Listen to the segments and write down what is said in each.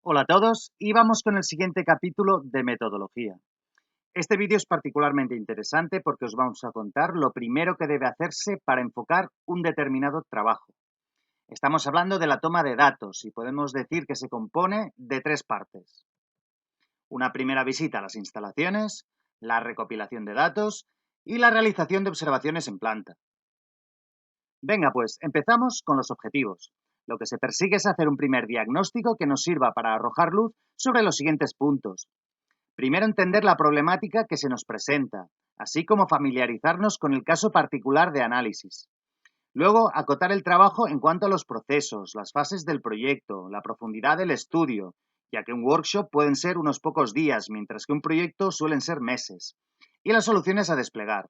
Hola a todos y vamos con el siguiente capítulo de metodología. Este vídeo es particularmente interesante porque os vamos a contar lo primero que debe hacerse para enfocar un determinado trabajo. Estamos hablando de la toma de datos y podemos decir que se compone de tres partes. Una primera visita a las instalaciones, la recopilación de datos y la realización de observaciones en planta. Venga, pues empezamos con los objetivos. Lo que se persigue es hacer un primer diagnóstico que nos sirva para arrojar luz sobre los siguientes puntos. Primero, entender la problemática que se nos presenta, así como familiarizarnos con el caso particular de análisis. Luego, acotar el trabajo en cuanto a los procesos, las fases del proyecto, la profundidad del estudio, ya que un workshop pueden ser unos pocos días, mientras que un proyecto suelen ser meses. Y las soluciones a desplegar.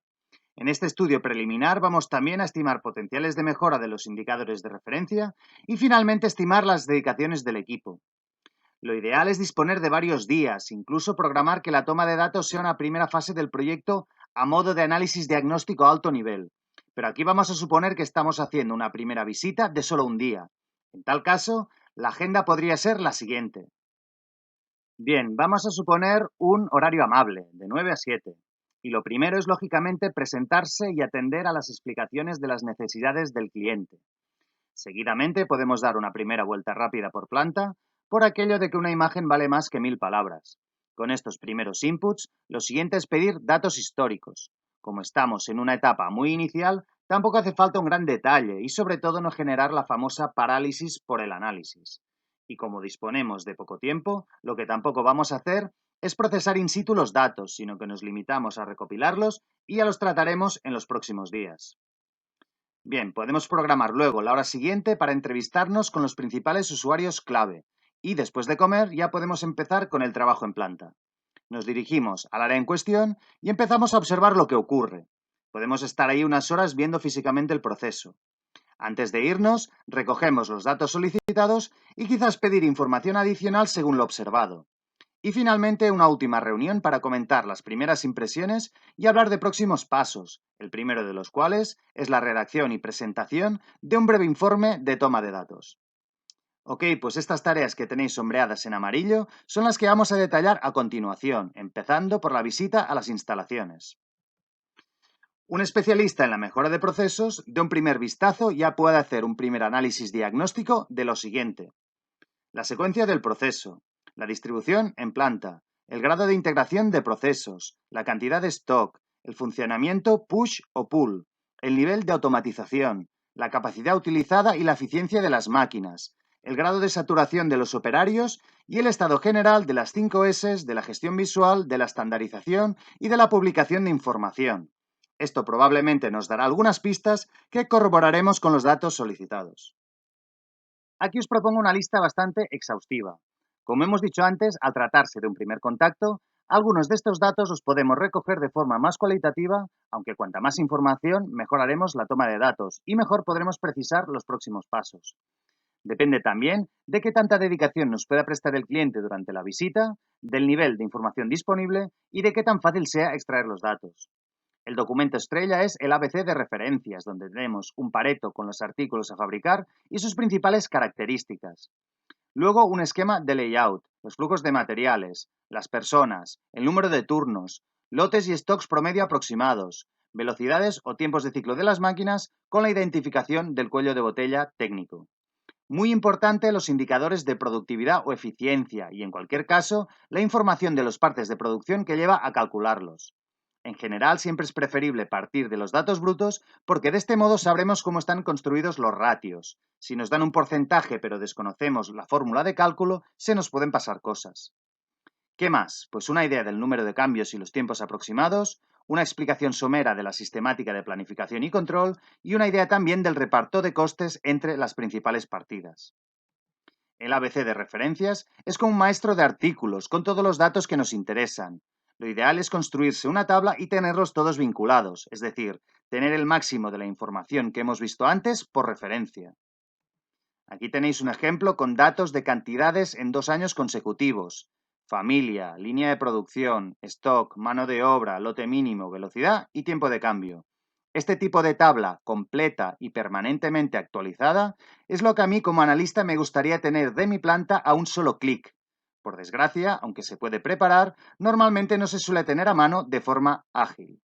En este estudio preliminar vamos también a estimar potenciales de mejora de los indicadores de referencia y finalmente estimar las dedicaciones del equipo. Lo ideal es disponer de varios días, incluso programar que la toma de datos sea una primera fase del proyecto a modo de análisis diagnóstico a alto nivel. Pero aquí vamos a suponer que estamos haciendo una primera visita de solo un día. En tal caso, la agenda podría ser la siguiente. Bien, vamos a suponer un horario amable, de 9 a 7. Y lo primero es, lógicamente, presentarse y atender a las explicaciones de las necesidades del cliente. Seguidamente podemos dar una primera vuelta rápida por planta, por aquello de que una imagen vale más que 1000 palabras. Con estos primeros inputs, lo siguiente es pedir datos históricos. Como estamos en una etapa muy inicial, tampoco hace falta un gran detalle y sobre todo no generar la famosa parálisis por el análisis. Y como disponemos de poco tiempo, lo que tampoco vamos a hacer es procesar in situ los datos, sino que nos limitamos a recopilarlos y ya los trataremos en los próximos días. Bien, podemos programar luego la hora siguiente para entrevistarnos con los principales usuarios clave y después de comer ya podemos empezar con el trabajo en planta. Nos dirigimos al área en cuestión y empezamos a observar lo que ocurre. Podemos estar ahí unas horas viendo físicamente el proceso. Antes de irnos, recogemos los datos solicitados y quizás pedir información adicional según lo observado. Y finalmente una última reunión para comentar las primeras impresiones y hablar de próximos pasos, el primero de los cuales es la redacción y presentación de un breve informe de toma de datos. Ok, pues estas tareas que tenéis sombreadas en amarillo son las que vamos a detallar a continuación, empezando por la visita a las instalaciones. Un especialista en la mejora de procesos, de un primer vistazo, ya puede hacer un primer análisis diagnóstico de lo siguiente: la secuencia del proceso, la distribución en planta, el grado de integración de procesos, la cantidad de stock, el funcionamiento push o pull, el nivel de automatización, la capacidad utilizada y la eficiencia de las máquinas, el grado de saturación de los operarios y el estado general de las 5 S de la gestión visual, de la estandarización y de la publicación de información. Esto probablemente nos dará algunas pistas que corroboraremos con los datos solicitados. Aquí os propongo una lista bastante exhaustiva. Como hemos dicho antes, al tratarse de un primer contacto, algunos de estos datos los podemos recoger de forma más cualitativa, aunque cuanta más información, mejoraremos la toma de datos y mejor podremos precisar los próximos pasos. Depende también de qué tanta dedicación nos pueda prestar el cliente durante la visita, del nivel de información disponible y de qué tan fácil sea extraer los datos. El documento estrella es el ABC de referencias, donde tenemos un Pareto con los artículos a fabricar y sus principales características. Luego un esquema de layout, los flujos de materiales, las personas, el número de turnos, lotes y stocks promedio aproximados, velocidades o tiempos de ciclo de las máquinas con la identificación del cuello de botella técnico. Muy importante los indicadores de productividad o eficiencia y, en cualquier caso, la información de los partes de producción que lleva a calcularlos. En general, siempre es preferible partir de los datos brutos porque de este modo sabremos cómo están construidos los ratios. Si nos dan un porcentaje pero desconocemos la fórmula de cálculo, se nos pueden pasar cosas. ¿Qué más? Pues una idea del número de cambios y los tiempos aproximados, una explicación somera de la sistemática de planificación y control y una idea también del reparto de costes entre las principales partidas. El ABC de referencias es como un maestro de artículos con todos los datos que nos interesan. Lo ideal es construirse una tabla y tenerlos todos vinculados, es decir, tener el máximo de la información que hemos visto antes por referencia. Aquí tenéis un ejemplo con datos de cantidades en 2 años consecutivos: familia, línea de producción, stock, mano de obra, lote mínimo, velocidad y tiempo de cambio. Este tipo de tabla completa y permanentemente actualizada es lo que a mí como analista me gustaría tener de mi planta a un solo clic. Por desgracia, aunque se puede preparar, normalmente no se suele tener a mano de forma ágil.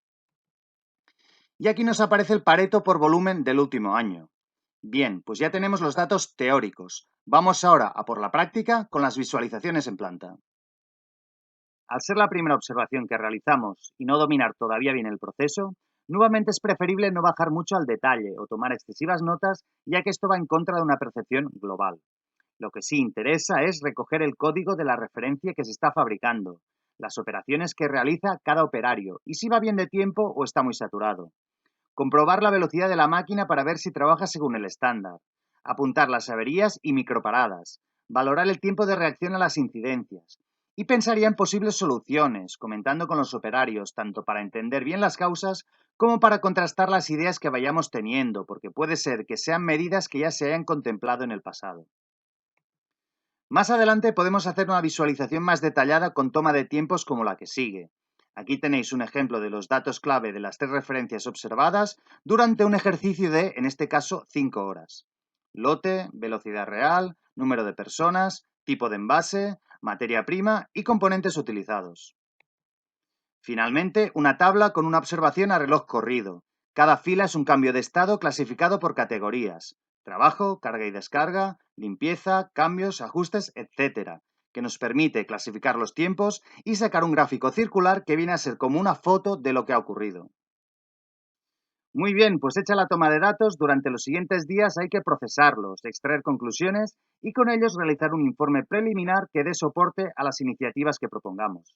Y aquí nos aparece el Pareto por volumen del último año. Bien, pues ya tenemos los datos teóricos. Vamos ahora a por la práctica con las visualizaciones en planta. Al ser la primera observación que realizamos y no dominar todavía bien el proceso, nuevamente es preferible no bajar mucho al detalle o tomar excesivas notas, ya que esto va en contra de una percepción global. Lo que sí interesa es recoger el código de la referencia que se está fabricando, las operaciones que realiza cada operario y si va bien de tiempo o está muy saturado. Comprobar la velocidad de la máquina para ver si trabaja según el estándar. Apuntar las averías y microparadas. Valorar el tiempo de reacción a las incidencias. Y pensaría en posibles soluciones, comentando con los operarios, tanto para entender bien las causas como para contrastar las ideas que vayamos teniendo, porque puede ser que sean medidas que ya se hayan contemplado en el pasado. Más adelante podemos hacer una visualización más detallada con toma de tiempos como la que sigue. Aquí tenéis un ejemplo de los datos clave de las 3 referencias observadas durante un ejercicio de, en este caso, 5 horas. Lote, velocidad real, número de personas, tipo de envase, materia prima y componentes utilizados. Finalmente, una tabla con una observación a reloj corrido. Cada fila es un cambio de estado clasificado por categorías: trabajo, carga y descarga, limpieza, cambios, ajustes, etc., que nos permite clasificar los tiempos y sacar un gráfico circular que viene a ser como una foto de lo que ha ocurrido. Muy bien, pues hecha la toma de datos, durante los siguientes días hay que procesarlos, extraer conclusiones y con ellos realizar un informe preliminar que dé soporte a las iniciativas que propongamos.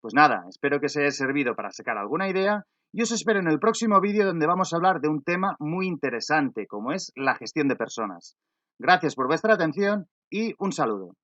Pues nada, espero que os haya servido para sacar alguna idea y os espero en el próximo vídeo donde vamos a hablar de un tema muy interesante como es la gestión de personas. Gracias por vuestra atención y un saludo.